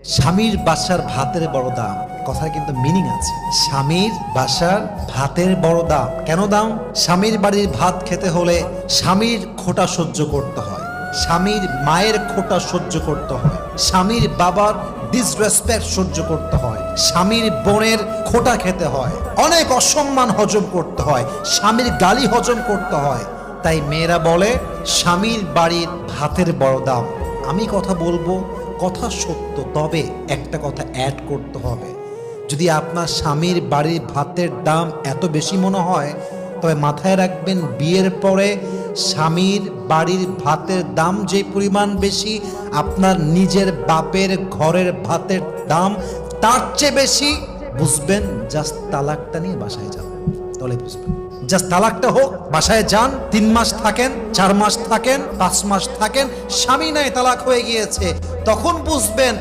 স্বামীর বাসার ভাতের বড় দাম, কথার কিন্তু মিনিং আছে। স্বামীর বাসার ভাতের বড় দাম কেন দাম? স্বামীর বাড়ির ভাত খেতে হলে স্বামীর খোঁটা সহ্য করতে হয়, স্বামীর মায়ের খোঁটা সহ্য করতে হয়, স্বামীর বাবার ডিসরেসপেক্ট সহ্য করতে হয়, স্বামীর বোনের খোঁটা খেতে হয়, অনেক অসম্মান হজম করতে হয়, স্বামীর গালি হজম করতে হয়। তাই মেয়েরা বলে স্বামীর বাড়ির ভাতের বড় দাম। আমি কথা বলবো, কথা সত্য, তবে একটা কথা অ্যাড করতে হবে। যদি আপনার স্বামীর বাড়ির ভাতের দাম এত বেশি মনে হয়, তবে মাথায় রাখবেন বিয়ের পরে স্বামীর বাড়ির ভাতের দাম যে পরিমাণ বেশি, আপনার নিজের বাপের ঘরের ভাতের দাম তার চেয়ে বেশি। বুঝবেন, জাস্ট তালাকটা নিয়ে বাসায় যান, তাহলে বুঝবেন। জাস্ট তালাকটা হোক, বাসায় যান, 3 মাস থাকেন, 4 মাস থাকেন, 5 মাস থাকেন, স্বামী নাই তালাক হয়ে গিয়েছে, তখন বুঝবেন